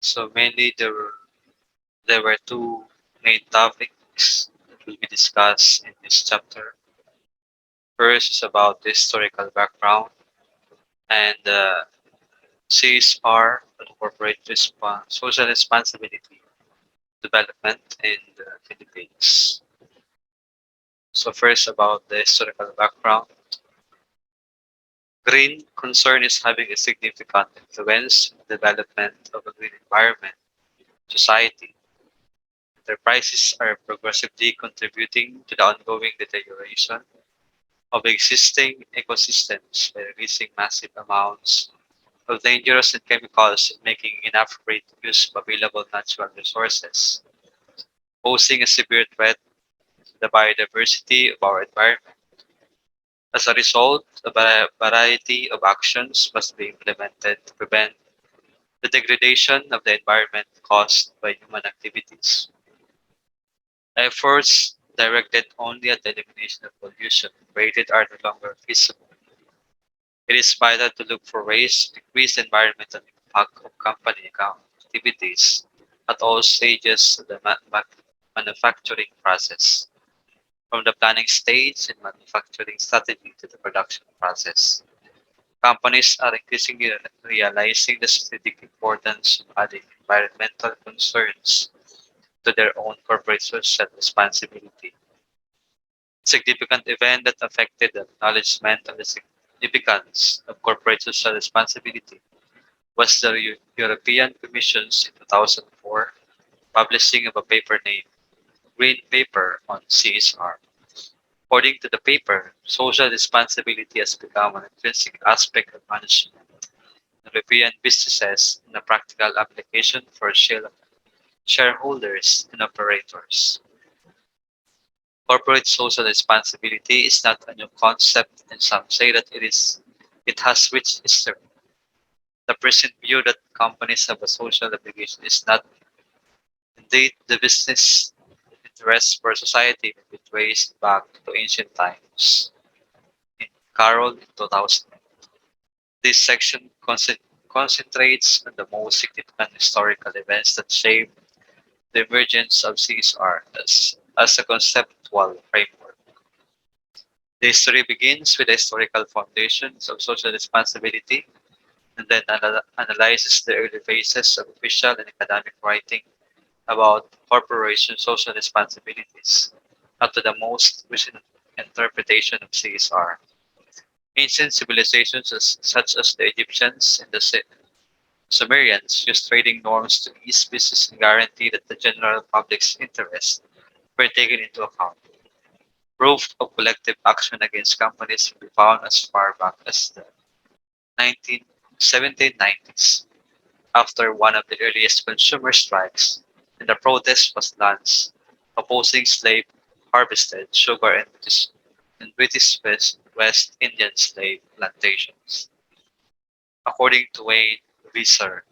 So mainly there were two main topics that will be discussed in this chapter. First is about the historical background and CSR, the corporate social responsibility development in the Philippines. So first about the historical background. Green concern is having a significant influence in the development of a green environment society. Enterprises are progressively contributing to the ongoing deterioration of existing ecosystems by releasing massive amounts of dangerous and chemicals and making inappropriate use of available natural resources, posing a severe threat to the biodiversity of our environment. As a result, a variety of actions must be implemented to prevent the degradation of the environment caused by human activities. Efforts directed only at the elimination of pollution created are no longer feasible. It is vital to look for ways to decrease the environmental impact of company activities at all stages of the manufacturing process, from the planning stage and manufacturing strategy to the production process. Companies are increasingly realizing the strategic importance of adding environmental concerns to their own corporate social responsibility. Significant event that affected the acknowledgement of the significance of corporate social responsibility was the European Commission's in 2004 publishing of a paper named Green Paper on CSR. According to the paper, social responsibility has become an intrinsic aspect of management in European businesses and a practical application for shareholders and operators. Corporate social responsibility is not a new concept, and some say that it has rich history. The present view that companies have a social obligation is not indeed the business interest for society may be traced back to ancient times. In Carroll in 2000, this section concentrates on the most significant historical events that shaped the emergence of CSR as a conceptual framework. The history begins with the historical foundations of social responsibility and then analyzes the early phases of official and academic writing about corporation social responsibilities up to the most recent interpretation of CSR. Ancient civilizations such as the Egyptians and the Sumerians used trading norms to ease business and guarantee that the general public's interests were taken into account. Proof of collective action against companies can be found as far back as the 1790s, after one of the earliest consumer strikes, and the protest was launched opposing slave harvested sugar and British West Indian slave plantations. According to Wayne Visser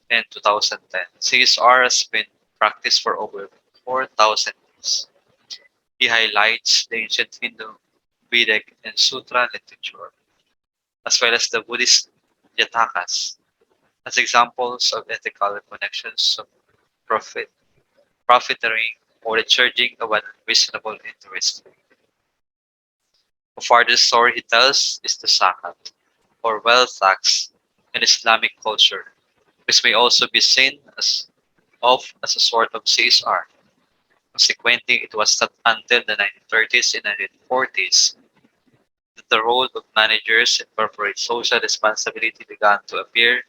in 2010, CSR has been practiced for over 4,000 years. He highlights the ancient Hindu, Vedic, and Sutra literature, as well as the Buddhist Jatakas, as examples of ethical connections of profit, profiteering, or the charging of an unreasonable interest. A further story he tells is the zakat, or wealth tax, in Islamic culture, which may also be seen as a sort of CSR. Consequently, it was not until the 1930s and 1940s that the role of managers and corporate social responsibility began to appear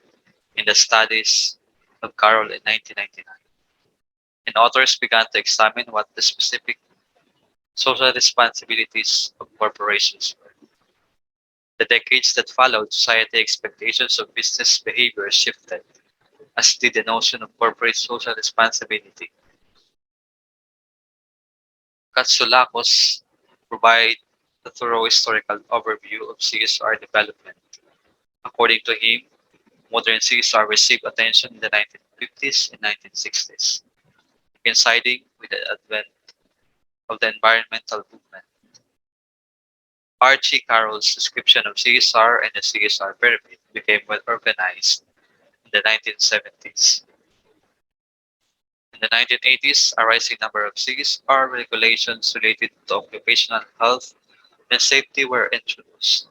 in the studies of Carroll in 1999. And authors began to examine what the specific social responsibilities of corporations were. The decades that followed, society expectations of business behavior shifted, as did the notion of corporate social responsibility. Katsoulakos provide a thorough historical overview of CSR development. According to him, modern CSR received attention in the 1950s and 1960s, coinciding with the advent of the environmental movement. Archie Carroll's description of CSR and the CSR pyramid became well organized in the 1970s. In the 1980s, a rising number of CSR regulations related to occupational health and safety were introduced.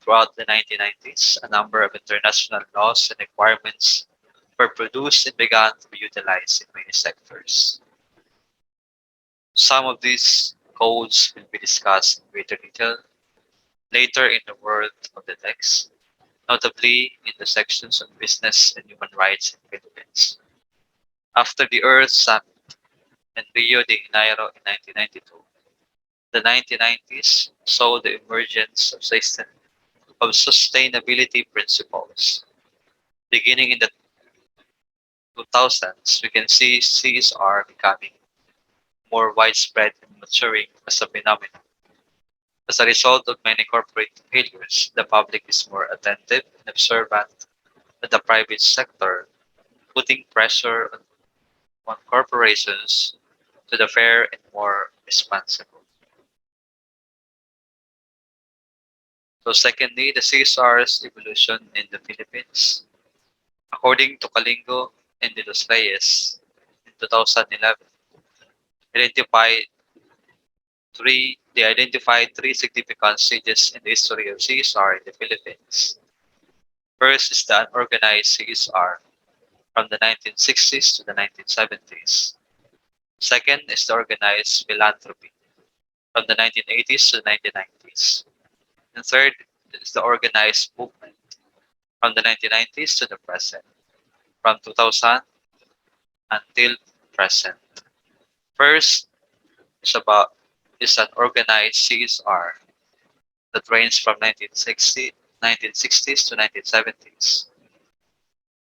Throughout the 1990s, a number of international laws and requirements were produced and began to be utilized in many sectors. Some of these codes will be discussed in greater detail later in the world of the text, notably in the sections on business and human rights in the Philippines. After the Earth Summit in Rio de Janeiro in 1992, the 1990s saw the emergence of sustainability principles. Beginning in the 2000s, we can see CSR becoming more widespread and maturing as a phenomenon. As a result of many corporate failures, the public is more attentive and observant than the private sector, putting pressure on corporations to be fair and more responsible. So secondly, the CSR's evolution in the Philippines. According to Kalingo and De Los Reyes in 2011, identified they identified three significant stages in the history of CSR in the Philippines. First is the unorganized CSR from the 1960s to the 1970s. Second is the organized philanthropy from the 1980s to the 1990s. And third is the organized movement from the 1990s to the present, from 2000 until present. First is about is an organized CSR that ranged from 1960s to 1970s.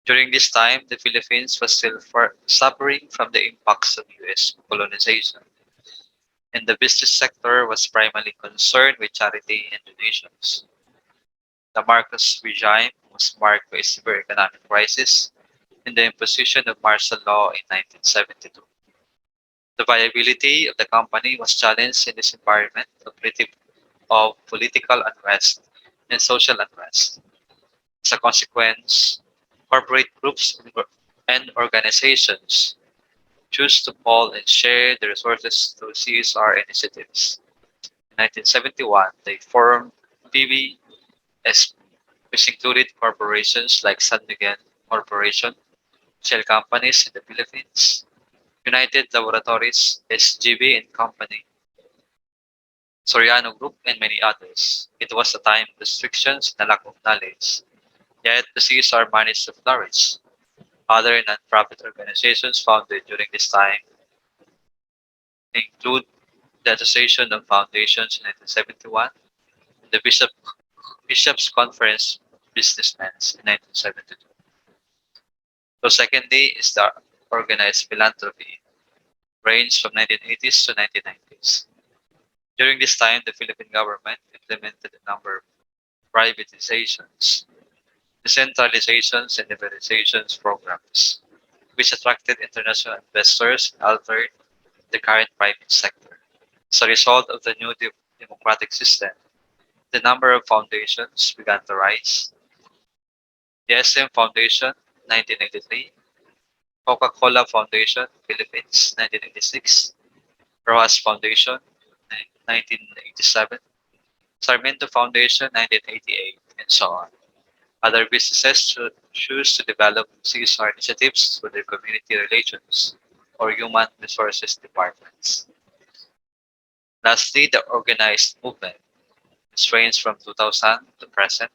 During this time, the Philippines was still suffering from the impacts of US colonization, and the business sector was primarily concerned with charity and donations. The Marcos regime was marked by a severe economic crisis and the imposition of martial law in 1972. The viability of the company was challenged in this environment of political unrest and social unrest. As a consequence, corporate groups and organizations choose to pool and share the resources through CSR initiatives. In 1971, they formed PBSP, which included corporations like San Miguel Corporation, shell companies in the Philippines, United Laboratories, SGB and Company, Soriano Group, and many others. It was a time of restrictions and a lack of knowledge, yet the CSR managed to flourish. Other non-profit organizations founded during this time include the Association of Foundations in 1971 and the Bishops' Conference of Businessmen in 1972. So secondly is the organized philanthropy, ranged from 1980s to 1990s. During this time, the Philippine government implemented a number of privatizations, decentralizations, and liberalizations programs, which attracted international investors and altered the current private sector. As a result of the new democratic system, the number of foundations began to rise. The SM Foundation, 1983, Coca-Cola Foundation, Philippines, 1986, Rojas Foundation, 1987, Sarmiento Foundation, 1988, and so on. Other businesses choose to develop CSR initiatives through their community relations or human resources departments. Lastly, the organized movement, which ranged from 2000 to present.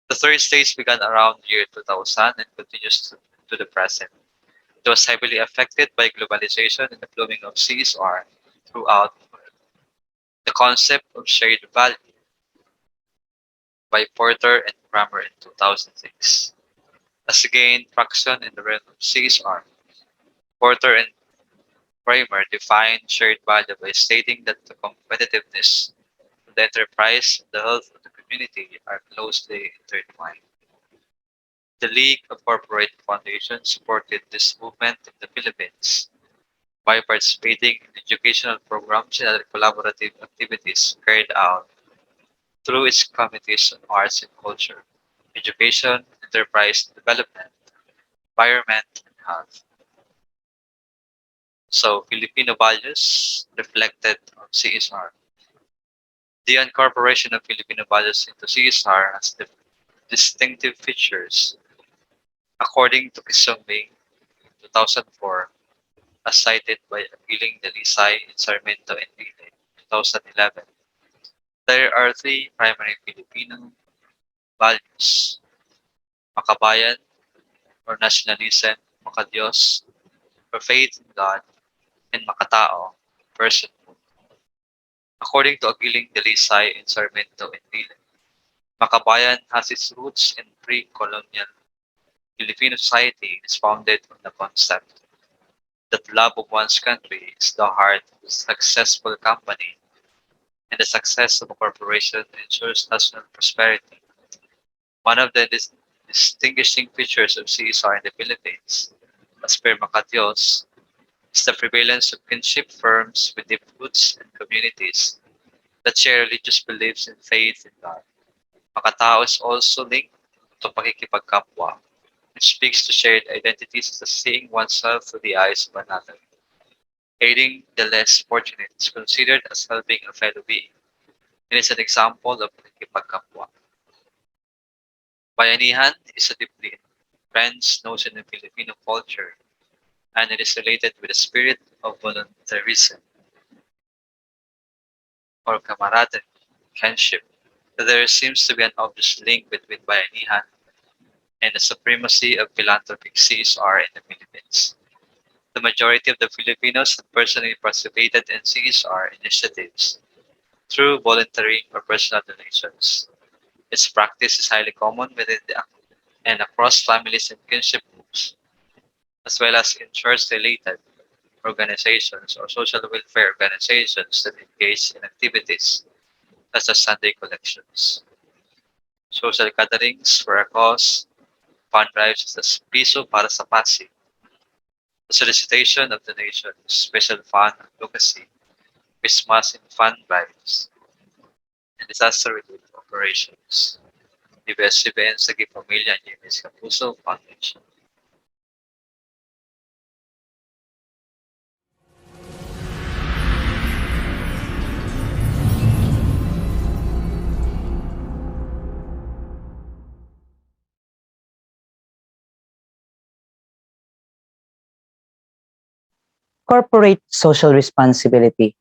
The third stage began around the year 2000 and continues to the present. It was heavily affected by globalization and the blooming of CSR throughout the world. The concept of shared value by Porter and Kramer in 2006 has gained traction in the realm of CSR. Porter and Kramer defined shared value by stating that the competitiveness of the enterprise and the health of the community are closely intertwined. The League of Corporate Foundations supported this movement in the Philippines by participating in educational programs and other collaborative activities carried out through its committees on arts and culture, education, enterprise development, environment, and health. So Filipino values reflected on CSR. The incorporation of Filipino values into CSR has distinctive features. According to Kisome 2004, as cited by Apiling Dalisay in Sarmiento and Dile 2011, there are three primary Filipino values: makabayan or nationalism, makadiyos or faith in God, and makatao, personhood. According to Agiling Dalisay in Sarmiento and Dile, makabayan has its roots in pre-colonial Filipino society is founded on the concept that love of one's country is the heart of a successful company and the success of a corporation ensures national prosperity. One of the distinguishing features of CSR in the Philippines, as per Makatios, is the prevalence of kinship firms with deep roots and communities that share religious beliefs and faith in God. Makatao is also linked to pakikipagkapwa, which speaks to shared identities as seeing oneself through the eyes of another. Aiding the less fortunate is considered as helping a fellow being, and is an example of pakikipagkapwa. Bayanihan is a deeply entrenched notion in Filipino culture, and it is related with the spirit of voluntarism or camaraderie, kinship. There seems to be an obvious link between bayanihan and the supremacy of philanthropic CSR in the Philippines. The majority of the Filipinos have personally participated in CSR initiatives through voluntary or personal donations. Its practice is highly common within and across families and kinship groups, as well as in church-related organizations or social welfare organizations that engage in activities such as Sunday collections, social gatherings for a cause, fund drives such as Piso para sa Pasig, the solicitation of donations, special fund advocacy, Christmas and fund drives, and disaster relief operations. ABS-CBN sa Pamilya and James Kapuso Foundation. Corporate social responsibility.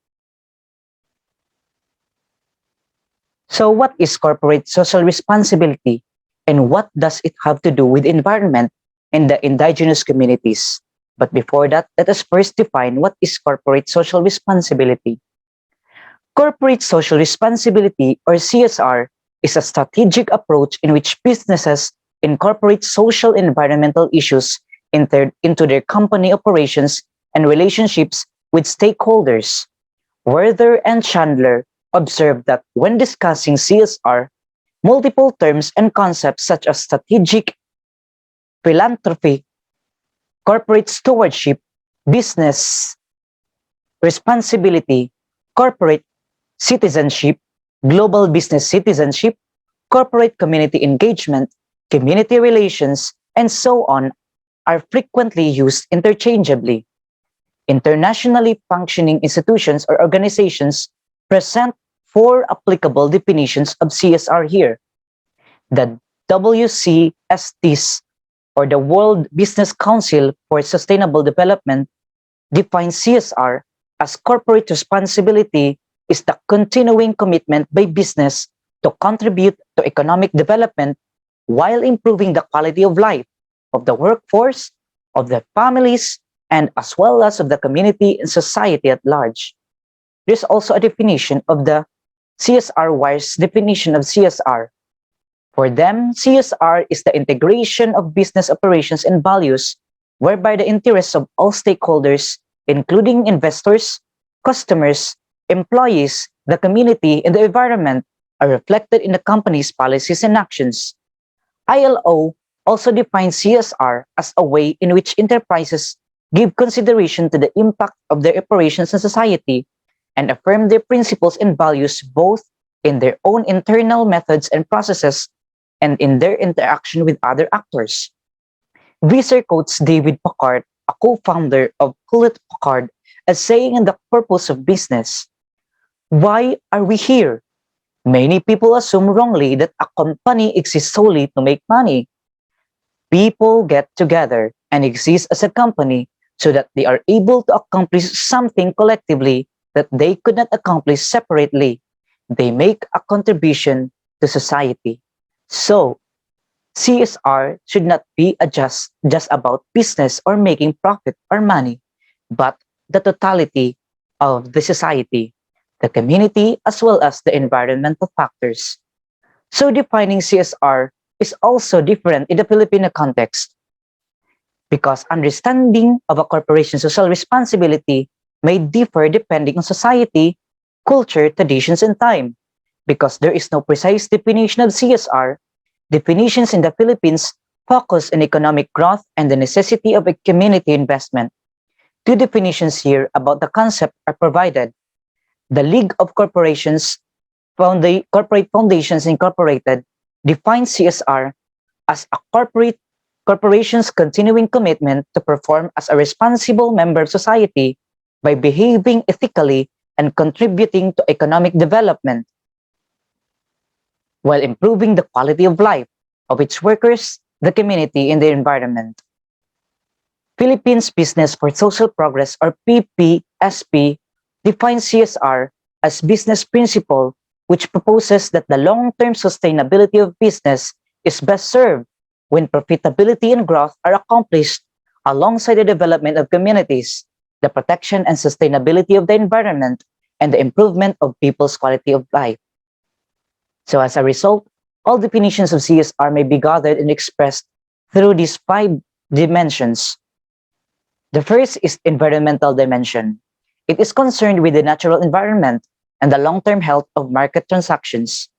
So what is corporate social responsibility and what does it have to do with environment and the indigenous communities? But before that, let us first define what is corporate social responsibility. Corporate social responsibility or CSR is a strategic approach in which businesses incorporate social and environmental issues into their company operations and relationships with stakeholders. Werther and Chandler observed that when discussing CSR, multiple terms and concepts such as strategic, philanthropy, corporate stewardship, business responsibility, corporate citizenship, global business citizenship, corporate community engagement, community relations, and so on are frequently used interchangeably. Internationally functioning institutions or organizations present four applicable definitions of CSR here. The WCSTs, or the World Business Council for Sustainable Development, defines CSR as corporate responsibility is the continuing commitment by business to contribute to economic development while improving the quality of life of the workforce, of the families, and as well as of the community and society at large. There's also a definition of the CSR WIRE's definition of CSR. For them, CSR is the integration of business operations and values whereby the interests of all stakeholders, including investors, customers, employees, the community, and the environment, are reflected in the company's policies and actions. ILO also defines CSR as a way in which enterprises give consideration to the impact of their operations on society and affirm their principles and values both in their own internal methods and processes and in their interaction with other actors. Visser quotes David Packard, a co-founder of Hewlett Packard, as saying the purpose of business. Why are we here? Many people assume wrongly that a company exists solely to make money. People get together and exist as a company so that they are able to accomplish something collectively that they could not accomplish separately. They make a contribution to society. So, CSR should not be just about business or making profit or money, but the totality of the society, the community, as well as the environmental factors. So defining CSR is also different in the Filipino context because understanding of a corporation's social responsibility may differ depending on society, culture, traditions, and time. Because there is no precise definition of CSR, definitions in the Philippines focus on economic growth and the necessity of a community investment. Two definitions here about the concept are provided. The League of Corporations Corporate Foundations Incorporated defines CSR as a corporation's continuing commitment to perform as a responsible member of society by behaving ethically and contributing to economic development while improving the quality of life of its workers, the community, and the environment. Philippines Business for Social Progress or PPSP defines CSR as business principle which proposes that the long-term sustainability of business is best served when profitability and growth are accomplished alongside the development of communities, the protection and sustainability of the environment, and the improvement of people's quality of life. So as a result, all definitions of CSR may be gathered and expressed through these five dimensions. The first is environmental dimension. It is concerned with the natural environment and the long-term health of market transactions.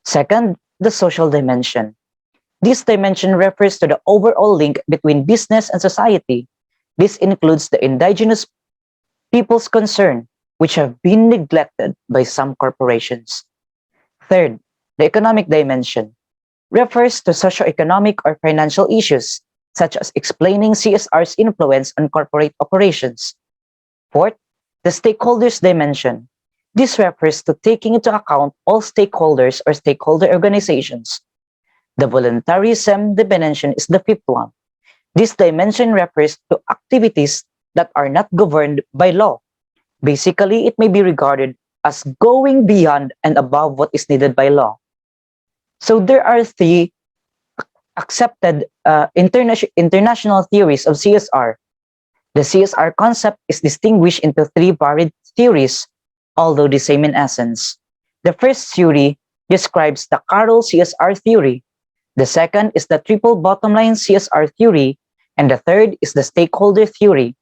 Second, the social dimension. This dimension refers to the overall link between business and society. This includes the indigenous peoples concerned, which have been neglected by some corporations. Third, the economic dimension refers to socioeconomic or financial issues, such as explaining CSR's influence on corporate operations. Fourth, the stakeholders dimension. This refers to taking into account all stakeholders or stakeholder organizations. The voluntarism dimension is the fifth one. This dimension refers to activities that are not governed by law. Basically, it may be regarded as going beyond and above what is needed by law. So there are three accepted international theories of CSR. The CSR concept is distinguished into three varied theories, although the same in essence. The first theory describes the Carroll CSR theory. The second is the triple bottom line CSR theory, and the third is the stakeholder theory.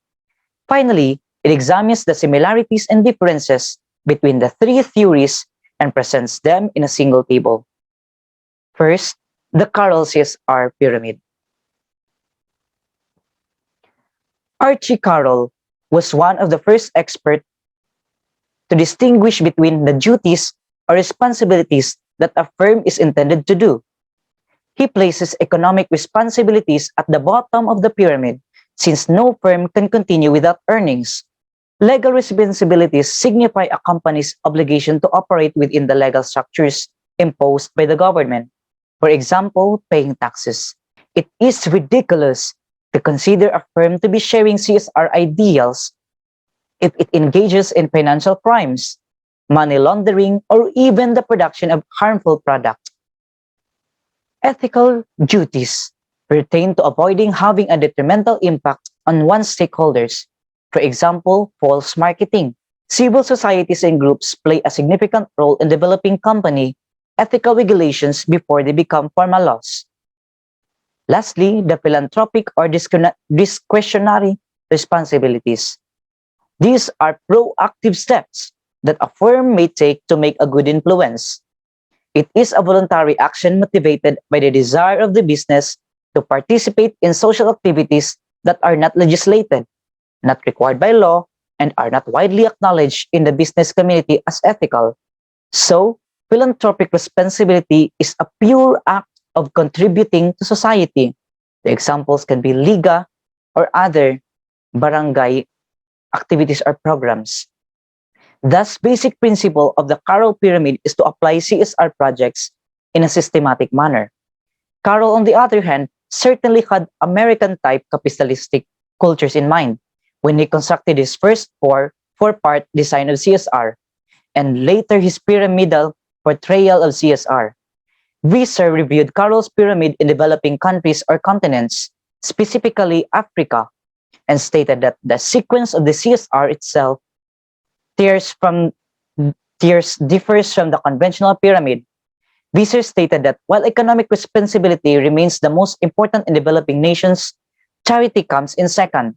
Finally, it examines the similarities and differences between the three theories and presents them in a single table. First, the Carroll CSR pyramid. Archie Carroll was one of the first experts to distinguish between the duties or responsibilities that a firm is intended to do. He places economic responsibilities at the bottom of the pyramid since no firm can continue without earnings. Legal responsibilities signify a company's obligation to operate within the legal structures imposed by the government. For example, paying taxes. It is ridiculous to consider a firm to be sharing CSR ideals if it engages in financial crimes, money laundering, or even the production of harmful products. Ethical duties pertain to avoiding having a detrimental impact on one's stakeholders. For example, false marketing. Civil societies and groups play a significant role in developing company ethical regulations before they become formal laws. Lastly, the philanthropic or discretionary responsibilities. These are proactive steps that a firm may take to make a good influence. It is a voluntary action motivated by the desire of the business to participate in social activities that are not legislated, not required by law, and are not widely acknowledged in the business community as ethical. So, philanthropic responsibility is a pure act of contributing to society. The examples can be Liga or other barangay activities, or programs. Thus, basic principle of the Carroll pyramid is to apply CSR projects in a systematic manner. Carroll, on the other hand, certainly had American-type capitalistic cultures in mind when he constructed his first four-part design of CSR, and later his pyramidal portrayal of CSR. Visser reviewed Carroll's pyramid in developing countries or continents, specifically Africa, and stated that the sequence of the CSR itself tiers from tiers differs from the conventional pyramid. Visser stated that while economic responsibility remains the most important in developing nations, charity comes in second,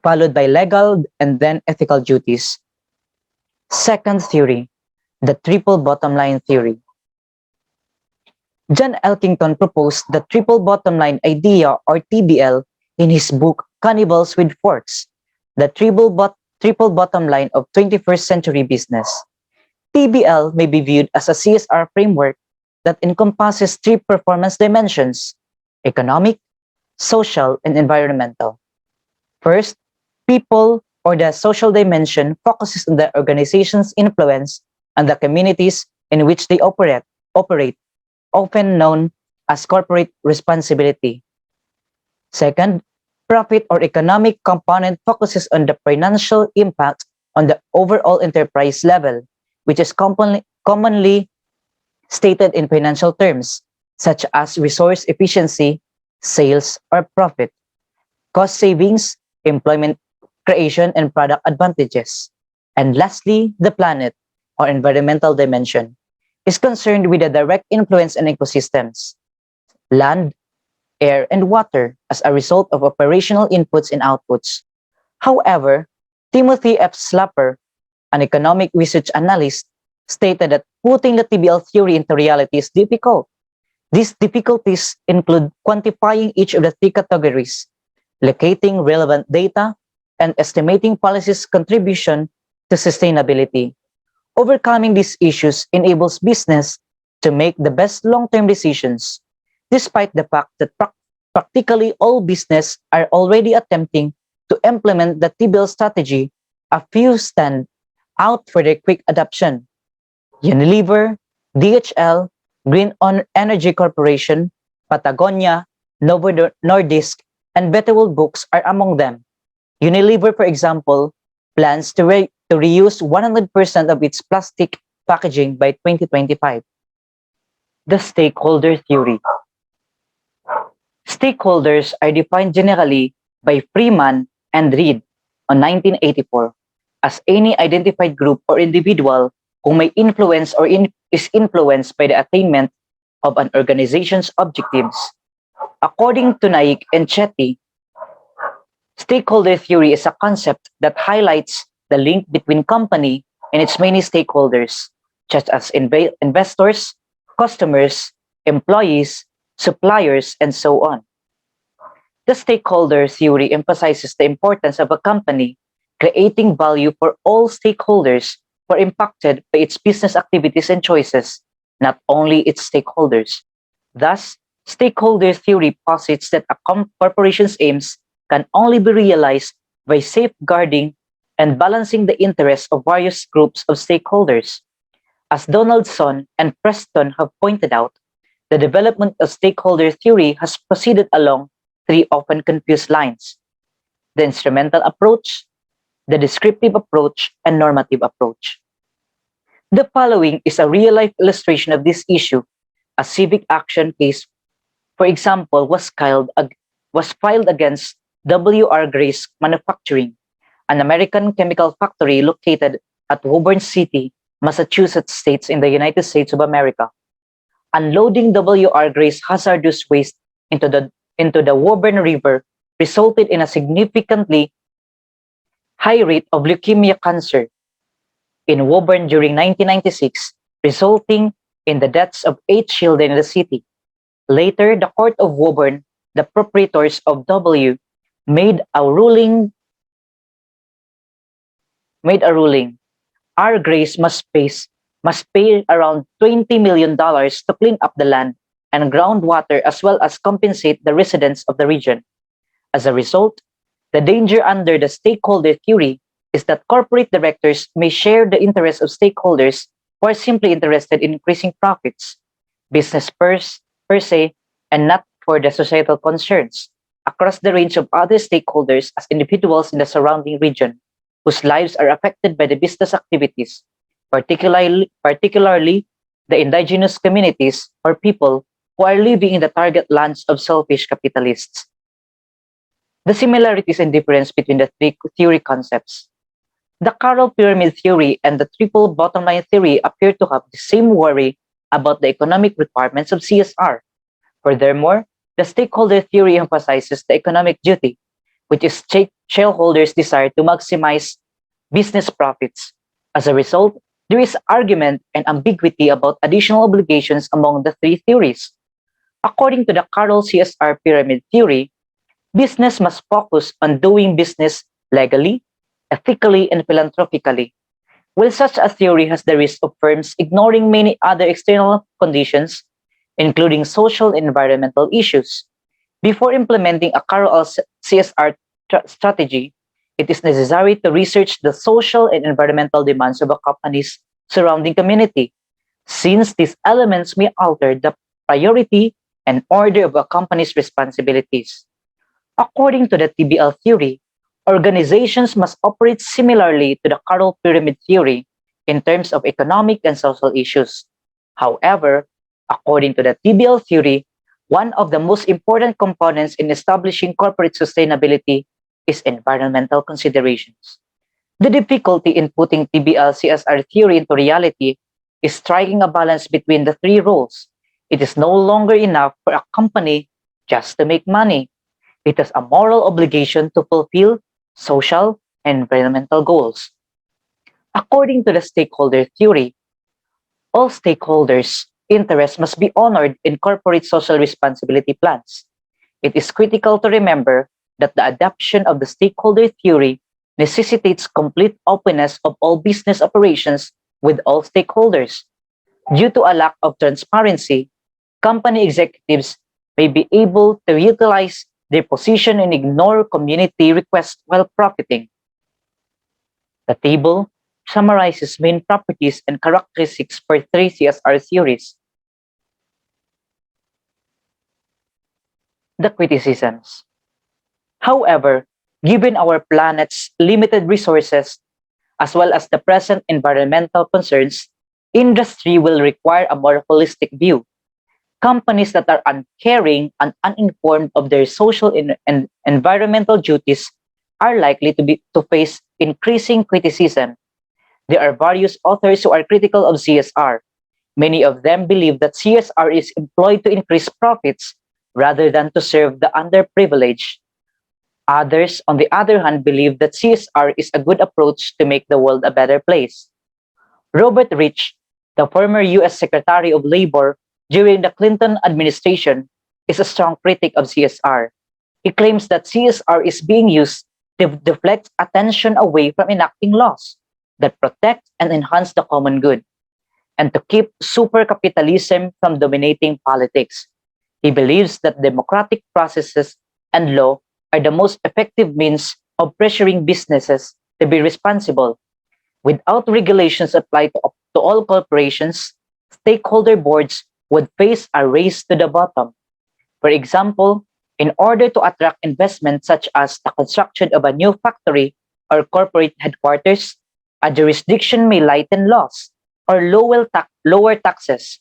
followed by legal and then ethical duties. Second theory, the triple bottom line theory. John Elkington proposed the triple bottom line idea, or TBL, in his book Cannibals with Forks, the triple bottom line of 21st century business. TBL may be viewed as a CSR framework that encompasses three performance dimensions: economic, social, and environmental. First, people, or the social dimension, focuses on the organization's influence on the communities in which they operate, often known as corporate responsibility. Second, profit or economic component focuses on the financial impact on the overall enterprise level, which is commonly stated in financial terms, such as resource efficiency, sales, or profit, cost savings, employment creation, and product advantages. And lastly, the planet, or environmental dimension, is concerned with the direct influence on ecosystems, land, air, and water as a result of operational inputs and outputs. However, Timothy F. Slapper, an economic research analyst, stated that putting the TBL theory into reality is difficult. These difficulties include quantifying each of the three categories, locating relevant data, and estimating policy's contribution to sustainability. Overcoming these issues enables business to make the best long-term decisions, despite the fact that practically all business are already attempting to implement the TBL strategy. A few stand out for their quick adoption. Unilever, DHL, Energy Corporation, Patagonia, Novo Nordisk, and Betterworld Books are among them. Unilever, for example, plans to reuse 100% of its plastic packaging by 2025. The Stakeholder Theory. Stakeholders are defined generally by Freeman and Reed on 1984 as any identified group or individual who may influence or is influenced by the attainment of an organization's objectives. According to Naik and Chetty, stakeholder theory is a concept that highlights the link between company and its many stakeholders, such as investors, customers, employees, suppliers, and so on. The stakeholder theory emphasizes the importance of a company creating value for all stakeholders who are impacted by its business activities and choices, not only its stakeholders. Thus, stakeholder theory posits that a corporation's aims can only be realized by safeguarding and balancing the interests of various groups of stakeholders. As Donaldson and Preston have pointed out, the development of stakeholder theory has proceeded along three often confused lines: the instrumental approach, the descriptive approach, and normative approach. The following is a real-life illustration of this issue. A civic action case, for example, was filed against W.R. Grace Manufacturing, an American chemical factory located at Woburn City, Massachusetts States in the United States of America. Unloading W.R. Grace hazardous waste into the Woburn River resulted in a significantly high rate of leukemia cancer in Woburn during 1996, resulting in the deaths of 8 children in the city. Later, the Court of Woburn, the proprietors of W, made a ruling. R. Grace must pay around $20 million to clean up the land and groundwater, as well as compensate the residents of the region. As a result, the danger under the stakeholder theory is that corporate directors may share the interests of stakeholders who are simply interested in increasing profits, business per se, and not for the societal concerns, across the range of other stakeholders as individuals in the surrounding region whose lives are affected by the business activities, particularly the indigenous communities or people who are living in the target lands of selfish capitalists. The similarities and difference between the three theory concepts. The Carroll pyramid theory and the triple bottom line theory appear to have the same worry about the economic requirements of CSR. Furthermore, the stakeholder theory emphasizes the economic duty, which is shareholders' desire to maximize business profits. As a result, there is argument and ambiguity about additional obligations among the three theories. According to the Carroll CSR pyramid theory, business must focus on doing business legally, ethically, and philanthropically. While such a theory has the risk of firms ignoring many other external conditions, including social and environmental issues. Before implementing a Carroll CSR strategy, it is necessary to research the social and environmental demands of a company's surrounding community, since these elements may alter the priority and order of a company's responsibilities. According to the TBL theory, organizations must operate similarly to the Carroll pyramid theory in terms of economic and social issues. However, according to the TBL theory, one of the most important components in establishing corporate sustainability is environmental considerations. The difficulty in putting TBL CSR theory into reality is striking a balance between the three roles. It is no longer enough for a company just to make money. It has a moral obligation to fulfill social and environmental goals. According to the stakeholder theory, all stakeholders' interests must be honored in corporate social responsibility plans. It is critical to remember that the adoption of the stakeholder theory necessitates complete openness of all business operations with all stakeholders. Due to a lack of transparency, company executives may be able to utilize their position and ignore community requests while profiting. The table summarizes main properties and characteristics for three CSR theories. The criticisms. However, given our planet's limited resources, as well as the present environmental concerns, industry will require a more holistic view. Companies that are uncaring and uninformed of their social and environmental duties are likely to face increasing criticism. There are various authors who are critical of CSR. Many of them believe that CSR is employed to increase profits rather than to serve the underprivileged. Others, on the other hand, believe that CSR is a good approach to make the world a better place. Robert Rich, the former US Secretary of Labor during the Clinton administration, is a strong critic of CSR. He claims that CSR is being used to deflect attention away from enacting laws that protect and enhance the common good, and to keep super capitalism from dominating politics. He believes that democratic processes and law are the most effective means of pressuring businesses to be responsible. Without regulations applied to all corporations, stakeholder boards would face a race to the bottom. For example, in order to attract investment such as the construction of a new factory or corporate headquarters, a jurisdiction may lighten laws or lower taxes,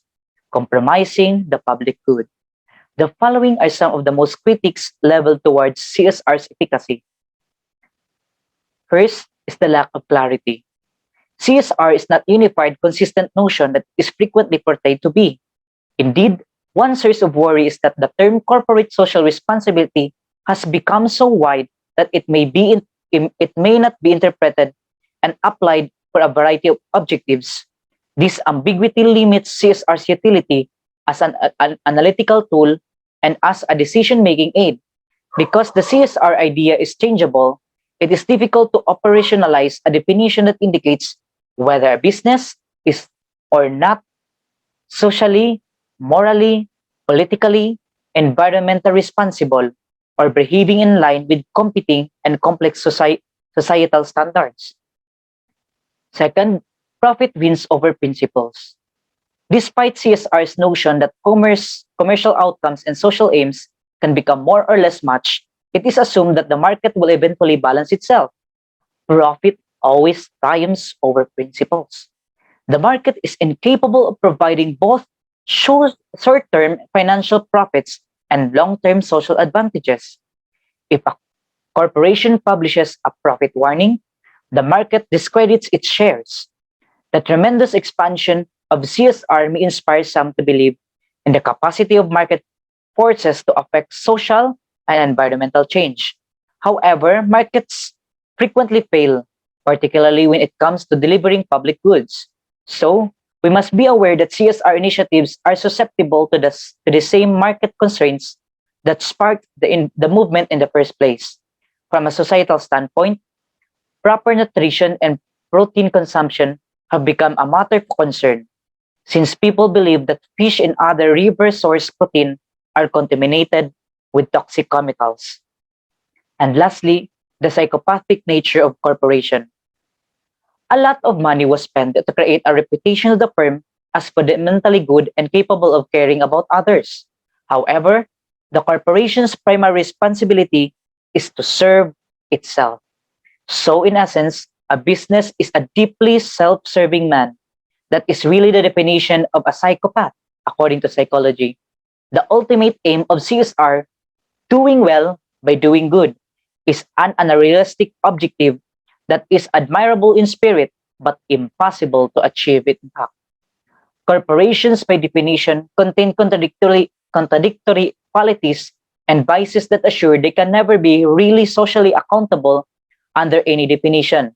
compromising the public good. The following are some of the most critiques leveled towards CSR's efficacy. First is the lack of clarity. CSR is not a unified, consistent notion that is frequently portrayed to be. Indeed, one source of worry is that the term corporate social responsibility has become so wide that it may not be interpreted and applied for a variety of objectives. This ambiguity limits CSR's utility as an analytical tool and as a decision-making aid. Because the CSR idea is changeable, it is difficult to operationalize a definition that indicates whether a business is or not socially, morally, politically, environmentally responsible, or behaving in line with competing and complex societal standards. Second, profit wins over principles. Despite CSR's notion that commercial outcomes and social aims can become more or less matched, it is assumed that the market will eventually balance itself. Profit always triumphs over principles. The market is incapable of providing both short-term financial profits and long-term social advantages. If a corporation publishes a profit warning, the market discredits its shares. The tremendous expansion of CSR may inspire some to believe in the capacity of market forces to affect social and environmental change. However, markets frequently fail, particularly when it comes to delivering public goods. So, we must be aware that CSR initiatives are susceptible to the same market constraints that sparked the movement in the first place. From a societal standpoint, proper nutrition and protein consumption have become a matter of concern since people believe that fish and other river source protein are contaminated with toxic chemicals. And lastly, the psychopathic nature of corporation. A lot of money was spent to create a reputation of the firm as fundamentally good and capable of caring about others. However, the corporation's primary responsibility is to serve itself. So, in essence, a business is a deeply self serving man. That is really the definition of a psychopath, according to psychology. The ultimate aim of CSR, doing well by doing good, is an unrealistic objective that is admirable in spirit but impossible to achieve in fact. Corporations, by definition, contain contradictory qualities and vices that assure they can never be really socially accountable under any definition.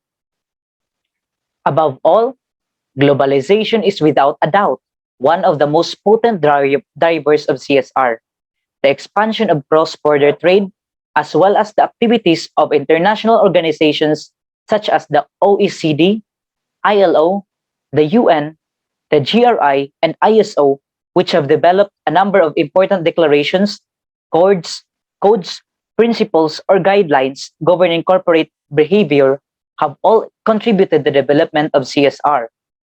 Above all, globalization is without a doubt one of the most potent drivers of CSR. The expansion of cross-border trade, as well as the activities of international organizations such as the OECD, ILO, the UN, the GRI, and ISO, which have developed a number of important declarations, codes, codes, principles, or guidelines governing corporate behavior, have all contributed to the development of CSR.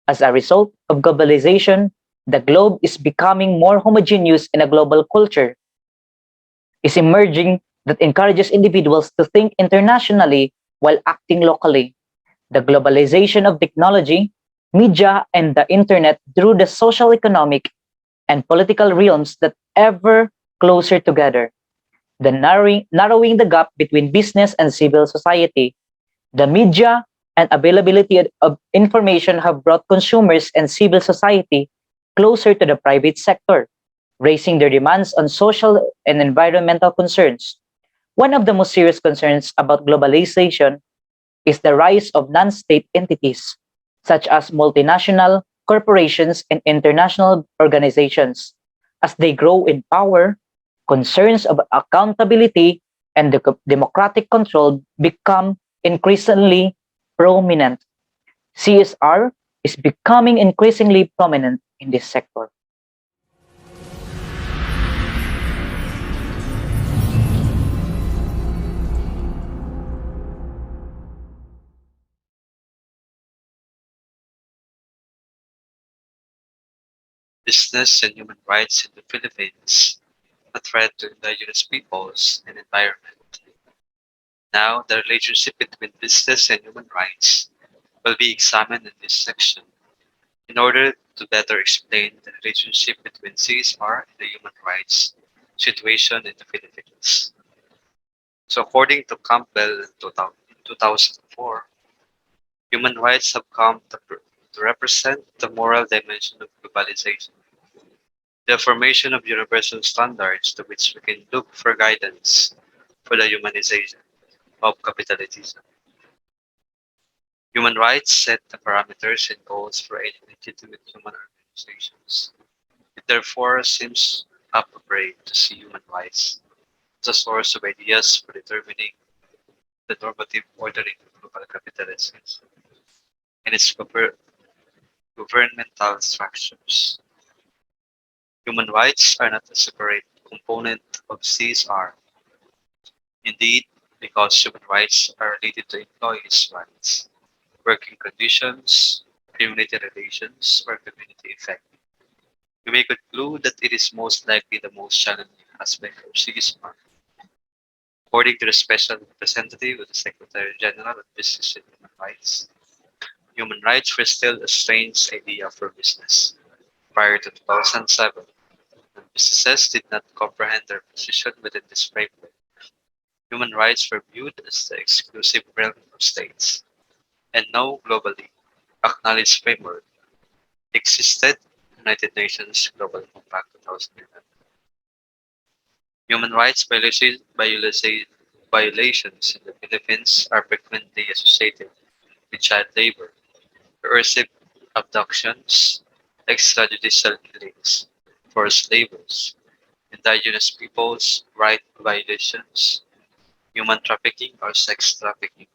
As a result of globalization, the globe is becoming more homogeneous in a global culture, is emerging that encourages individuals to think internationally while acting locally. The globalization of technology, media, and the internet drew the social, economic, and political realms that ever closer together. The narrowing the gap between business and civil society. The media and availability of information have brought consumers and civil society closer to the private sector, raising their demands on social and environmental concerns. One of the most serious concerns about globalization is the rise of non-state entities, such as multinational corporations and international organizations. As they grow in power, concerns of accountability and democratic control become increasingly prominent. CSR is becoming increasingly prominent in this sector. Business and human rights in the Philippines, a threat to indigenous peoples and environment. Now, the relationship between business and human rights will be examined in this section in order to better explain the relationship between CSR and the human rights situation in the Philippines. So, according to Campbell in 2004, human rights have come to represent the moral dimension of globalization, the formation of universal standards to which we can look for guidance for the humanization of capitalism. Human rights set the parameters and goals for any legitimate human organizations. It therefore seems appropriate to see human rights as a source of ideas for determining the normative ordering of global capitalism and its governmental structures. Human rights are not a separate component of CSR. Indeed, because human rights are related to employees' rights, working conditions, community relations, or community effect. We may conclude that it is most likely the most challenging aspect of CSR. According to the Special Representative of the Secretary General of Business and human rights were still a strange idea for business. Prior to 2007, when businesses did not comprehend their position within this framework, human rights were viewed as the exclusive realm of states. And no globally acknowledged framework existed. United Nations Global Compact 2011. Human rights violations in the Philippines are frequently associated with child labor, coercive abductions, extrajudicial killings, forced labors, indigenous peoples' right violations, human trafficking or sex trafficking.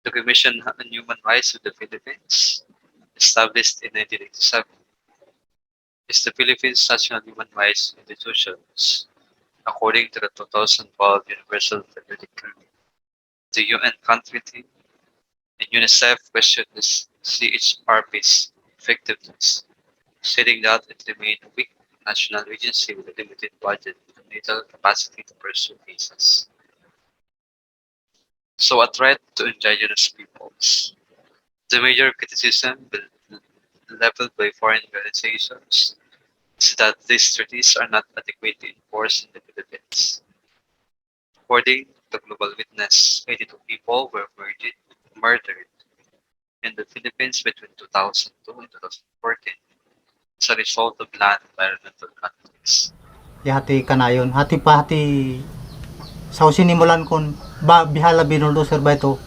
The Commission on Human Rights of the Philippines, established in 1987, is the Philippines' national human rights institutions. According to the 2012 Universal Periodic Review, the UN country team and UNICEF questioned the CHRP's effectiveness, stating that it remained a weak national agency with a limited budget and little capacity to pursue cases. So, a threat to indigenous peoples. The major criticism leveled by foreign organizations is that these treaties are not adequately enforced in the Philippines. According to Global Witness, 82 people were murdered in the Philippines between 2002 and 2014 as a result of land environmental conflicts. Yati kanayon hati pa hati sa sinimulan kon ba bihala binuldo sir ba ito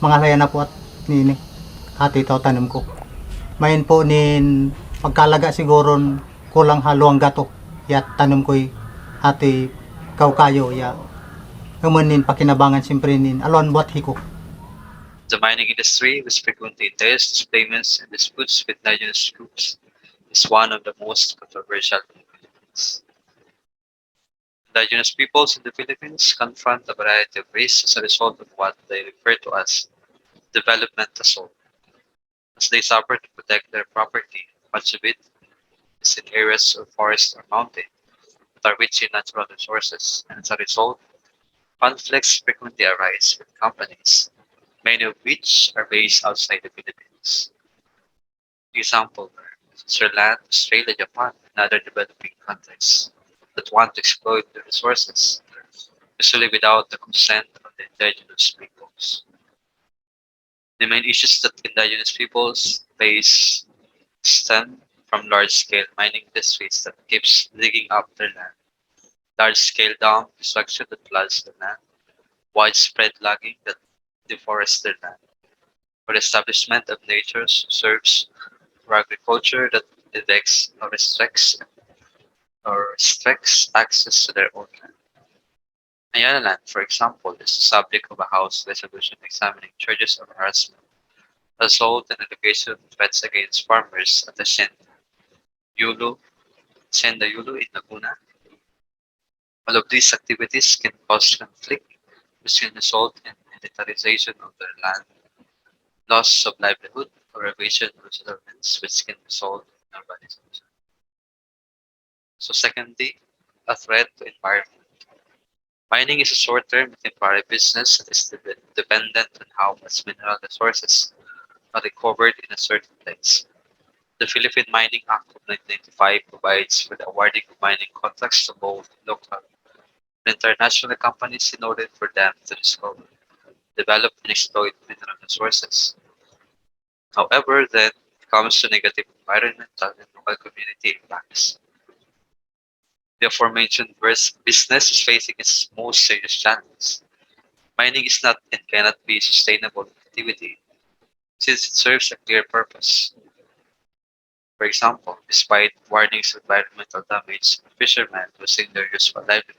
mga laya na po at nini hati taw tanim ko main po nin pagkalaga siguro kulang haluang gato ya tanim ko'y hati kaw kayo ya humanin pakinabangan simpre nin alon buat hiko. The mining industry, which frequently entails displacements and disputes with indigenous groups, is one of the most controversial in the Philippines. Indigenous peoples in the Philippines confront a variety of risks as a result of what they refer to as development assault, as they suffer to protect their property. Much of it is in areas of forest or mountain that are rich in natural resources, and as a result, conflicts frequently arise with companies, many of which are based outside the Philippines. Example are Switzerland, Australia, Japan, and other developing countries that want to exploit the resources, usually without the consent of the indigenous peoples. The main issues that indigenous peoples face stem from large-scale mining industries that keeps digging up their land, large-scale dam construction that floods the land, widespread logging that deforests their land, or establishment of nature reserves for agriculture that index or restricts access to their own land. Ayala Land, for example, is the subject of a House resolution examining charges of harassment, assault, and allegation of threats against farmers at the Yulu, Hacienda Yulu in Laguna. All of these activities can cause conflict, which can result in militarization of their land, loss of livelihood, or evasion of settlements, which can result in urbanization. So secondly, a threat to environment. Mining is a short-term temporary business that is dependent on how much mineral resources are recovered in a certain place. The Philippine Mining Act of 1995 provides for the awarding of mining contracts to both local and international companies in order for them to discover, develop, and exploit mineral resources. However, then it comes to negative environmental and local community impacts. The aforementioned business is facing its most serious challenges. Mining is not and cannot be a sustainable activity since it serves a clear purpose. For example, despite warnings of environmental damage, fishermen losing their useful livelihood,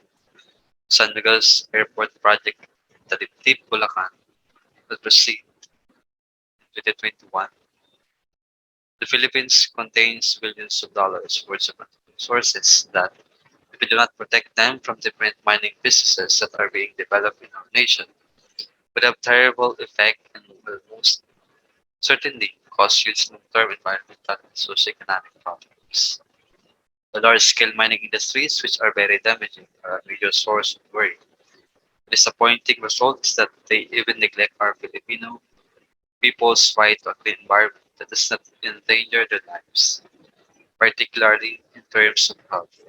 San Miguel's airport project in Taliptip, Bulacan will proceed in 2021. The Philippines contains billions of dollars worth of resources that, if we do not protect them from different mining businesses that are being developed in our nation, would have terrible effect and will most certainly cause huge long-term environmental and socioeconomic problems. The large-scale mining industries, which are very damaging, are a major source of worry. The disappointing result is that they even neglect our Filipino people's right to a clean environment that does not endanger their lives, particularly in terms of health.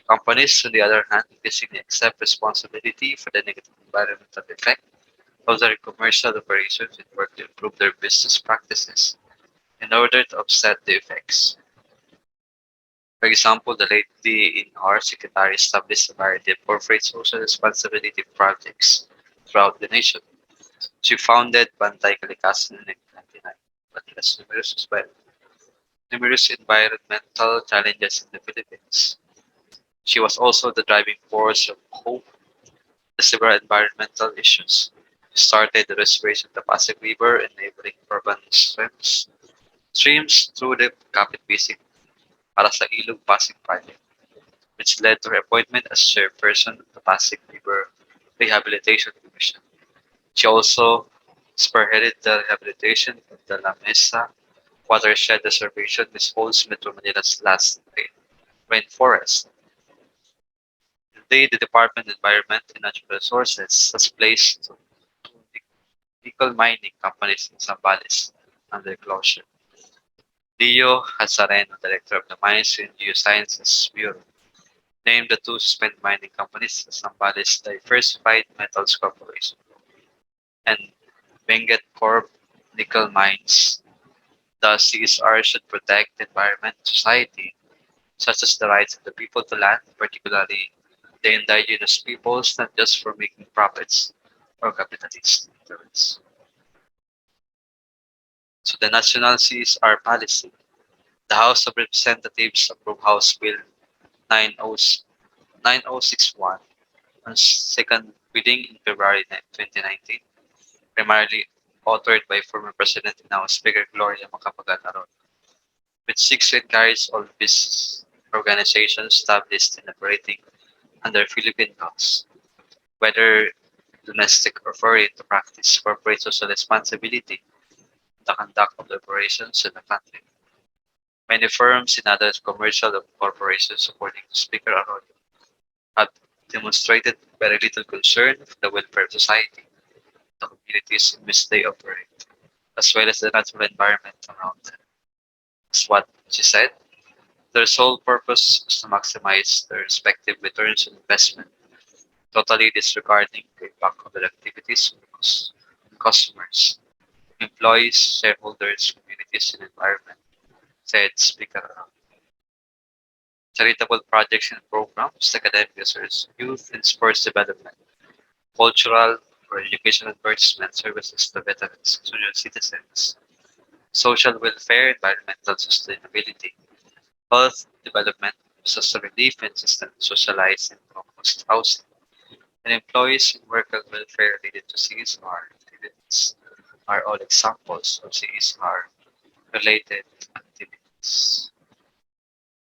Companies, on the other hand, increasingly accept responsibility for the negative environmental effect of their commercial operations and work to improve their business practices in order to offset the effects. For example, the lately in our secretary established a variety of corporate social responsibility projects throughout the nation. She founded Bantay Kalikasan in 1999, but less numerous as well. Numerous environmental challenges in the Philippines. She was also the driving force of hope the several environmental issues. She started the restoration of the Pasig River and neighboring urban streams through the Kapit Bisig para sa Ilog Pasig project, which led to her appointment as chairperson of the Pasig River Rehabilitation Commission. She also spearheaded the rehabilitation of the La Mesa watershed reservation, which holds Metro Manila's last rainforest. Today, the Department of Environment and Natural Resources has placed two nickel mining companies in Zambales under closure. Leo Hazareno, director of the Mines and Geosciences Bureau, named the two suspended mining companies Zambales Diversified Metals Corporation and Benguet Corp Nickel Mines. The CSR should protect the environment and society, such as the rights of the people to land, particularly the indigenous peoples, not just for making profits or capitalist interests. So the national CSR policy. The House of Representatives approved House Bill 9061 on second reading in February 2019, primarily authored by former President and now Speaker Gloria Macapagal-Aron, which seeks to encourage all business organizations established and operating under Philippine laws, whether domestic or foreign, to practice corporate social responsibility in the conduct of the operations in the country. Many firms and other commercial corporations, according to Speaker Arroyo, have demonstrated very little concern for the welfare of society, the communities in which they operate, as well as the natural environment around them. As what she said, their sole purpose is to maximize their respective returns on investment, totally disregarding the impact of their activities on customers, employees, shareholders, communities, and environment, said Speaker Arroyo. Charitable projects and programs, academic research, youth and sports development, cultural or educational advertisement services to veterans, junior citizens, social welfare, environmental sustainability, health development, disaster relief, and socialized and focused housing, and employees and worker welfare related to CSR activities are all examples of CSR related activities.